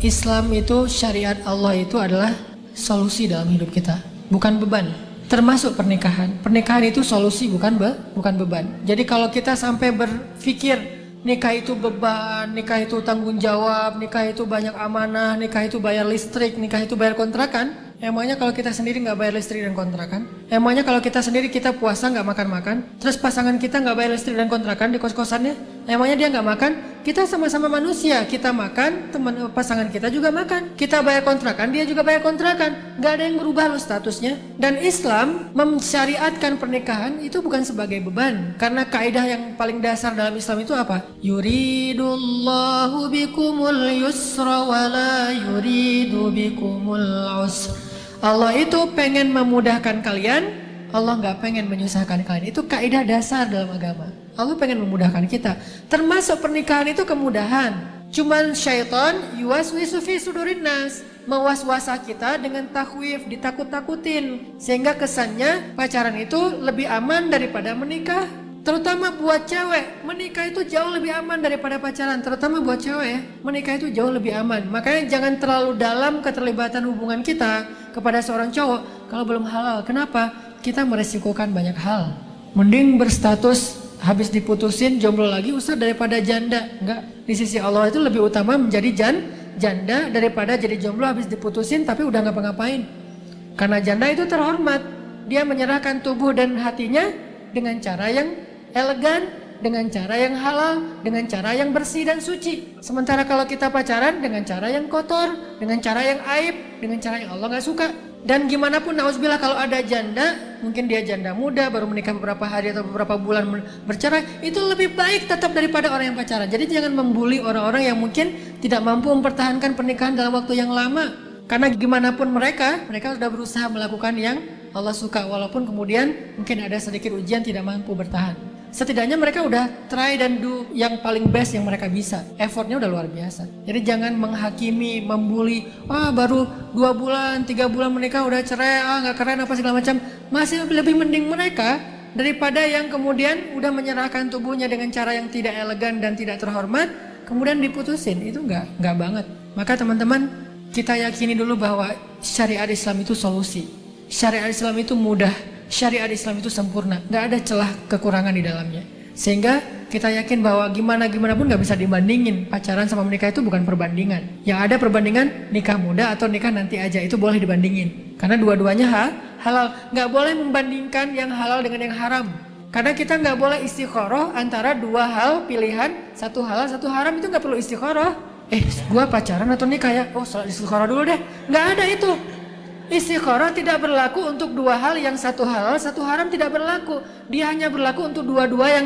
Islam itu, syariat Allah itu adalah solusi dalam hidup kita, bukan beban. Termasuk pernikahan. Pernikahan itu solusi, bukan beban. Jadi kalau kita sampai berpikir nikah itu beban, nikah itu tanggung jawab, nikah itu banyak amanah, nikah itu bayar listrik, nikah itu bayar kontrakan. Emangnya kalau kita sendiri nggak bayar listrik dan kontrakan? Emangnya kalau kita sendiri kita puasa nggak makan-makan? Terus pasangan kita nggak bayar listrik dan kontrakan di kos-kosannya? Emangnya dia nggak makan? Kita sama-sama manusia, kita makan, pasangan kita juga makan. Kita bayar kontrakan, dia juga bayar kontrakan. Nggak ada yang berubah loh statusnya. Dan Islam mensyariatkan pernikahan itu bukan sebagai beban. Karena kaidah yang paling dasar dalam Islam itu apa? Yuridullahu bikumul yusra wa la yuridu bikumul usra. Allah itu pengen memudahkan kalian, Allah nggak pengen menyusahkan kalian. Itu kaidah dasar dalam agama. Allah pengen memudahkan kita. Termasuk pernikahan itu kemudahan. Cuman syaitan yuwaswisu fi sudurin nas, mewas-wasa kita dengan takhwif, ditakut-takutin, sehingga kesannya pacaran itu lebih aman daripada menikah. Terutama buat cewek, menikah itu jauh lebih aman daripada pacaran. Terutama buat cewek ya, menikah itu jauh lebih aman. Makanya jangan terlalu dalam keterlibatan hubungan kita kepada seorang cowok kalau belum halal. Kenapa? Kita meresikokan banyak hal. Mending berstatus habis diputusin jomblo lagi Ustaz daripada janda. Enggak, di sisi Allah itu lebih utama menjadi janda daripada jadi jomblo habis diputusin tapi udah ngapa-ngapain. Karena janda itu terhormat. Dia menyerahkan tubuh dan hatinya dengan cara yang elegan, dengan cara yang halal, dengan cara yang bersih dan suci. Sementara kalau kita pacaran dengan cara yang kotor, dengan cara yang aib, dengan cara yang Allah gak suka. Dan gimana pun nauzubillah kalau ada janda, mungkin dia janda muda baru menikah beberapa hari atau beberapa bulan bercerai, itu lebih baik tetap daripada orang yang pacaran. Jadi jangan membuli orang-orang yang mungkin tidak mampu mempertahankan pernikahan dalam waktu yang lama. Karena gimana pun mereka sudah berusaha melakukan yang Allah suka, walaupun kemudian mungkin ada sedikit ujian tidak mampu bertahan. Setidaknya mereka udah try dan do yang paling best yang mereka bisa. Effortnya udah luar biasa. Jadi jangan menghakimi, membuli. Baru 2 bulan, 3 bulan menikah udah cerai, nggak keren apa segala macam. Masih lebih mending mereka daripada yang kemudian udah menyerahkan tubuhnya dengan cara yang tidak elegan dan tidak terhormat, kemudian diputusin. Itu nggak banget. Maka teman-teman, kita yakini dulu bahwa syariat Islam itu solusi. Syariat Islam itu mudah. Syariat Islam itu sempurna, nggak ada celah kekurangan di dalamnya. Sehingga kita yakin bahwa gimana pun nggak bisa dibandingin. Pacaran sama menikah itu bukan perbandingan. Yang ada perbandingan nikah muda atau nikah nanti aja, itu boleh dibandingin. Karena dua-duanya halal. Nggak boleh membandingkan yang halal dengan yang haram. Karena kita nggak boleh istikharah antara dua hal pilihan, satu halal satu haram, itu nggak perlu istikharah. Gua pacaran atau nikah ya? Salat istikharah dulu deh. Nggak ada itu. Istikharah tidak berlaku untuk dua hal yang satu halal, satu haram, tidak berlaku. Dia hanya berlaku untuk dua-dua yang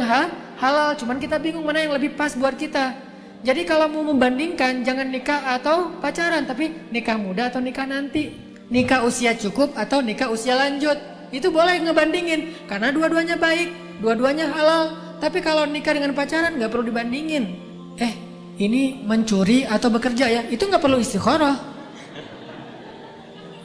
halal. Cuman kita bingung mana yang lebih pas buat kita. Jadi kalau mau membandingkan, jangan nikah atau pacaran, tapi nikah muda atau nikah nanti. Nikah usia cukup atau nikah usia lanjut. Itu boleh ngebandingin, karena dua-duanya baik, dua-duanya halal. Tapi kalau nikah dengan pacaran nggak perlu dibandingin. Ini mencuri atau bekerja ya, itu nggak perlu istikharah.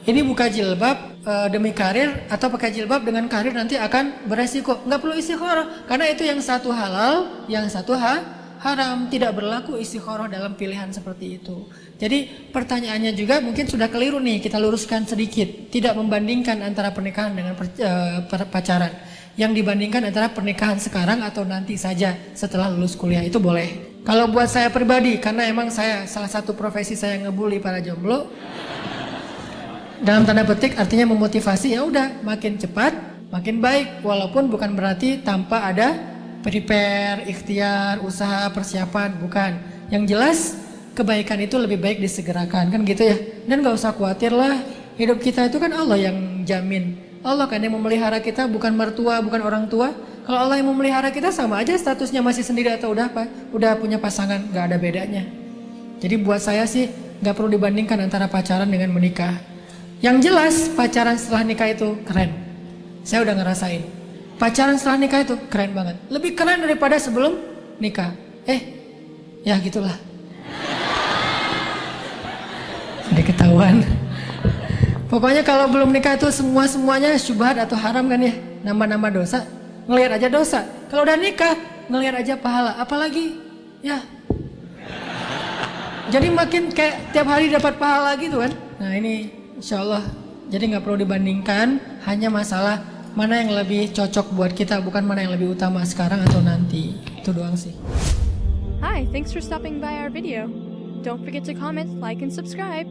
Ini buka jilbab demi karir atau pakai jilbab dengan karir nanti akan beresiko. Nggak perlu istikharah, karena itu yang satu halal, yang satu haram. Tidak berlaku istikharah dalam pilihan seperti itu. Jadi pertanyaannya juga mungkin sudah keliru nih, kita luruskan sedikit. Tidak membandingkan antara pernikahan dengan pacaran. Yang dibandingkan antara pernikahan sekarang atau nanti saja setelah lulus kuliah, itu boleh. Kalau buat saya pribadi, karena emang saya salah satu profesi saya ngebully para jomblo. Dalam tanda petik artinya memotivasi, ya udah makin cepat makin baik, walaupun bukan berarti tanpa ada prepare, ikhtiar, usaha, persiapan, bukan. Yang jelas kebaikan itu lebih baik disegerakan, kan gitu ya. Dan gak usah khawatir lah, hidup kita itu kan Allah yang jamin. Allah kan yang memelihara kita, bukan mertua, bukan orang tua. Kalau Allah yang memelihara kita, sama aja statusnya masih sendiri atau udah punya pasangan, gak ada bedanya. Jadi buat saya sih gak perlu dibandingkan antara pacaran dengan menikah. Yang jelas pacaran setelah nikah itu keren. Saya udah ngerasain. Pacaran setelah nikah itu keren banget. Lebih keren daripada sebelum nikah. Ya gitulah. Jadi ketahuan. Pokoknya kalau belum nikah itu semuanya syubhat atau haram kan ya. Nama-nama dosa. Ngelihat aja dosa. Kalau udah nikah ngelihat aja pahala. Apalagi ya Jadi makin kayak tiap hari dapat pahala gitu kan. Nah ini insya Allah jadi nggak perlu dibandingkan, hanya masalah mana yang lebih cocok buat kita, bukan mana yang lebih utama sekarang atau nanti. Itu doang sih. Hi, thanks for stopping by our video. Don't forget to comment, like, and subscribe.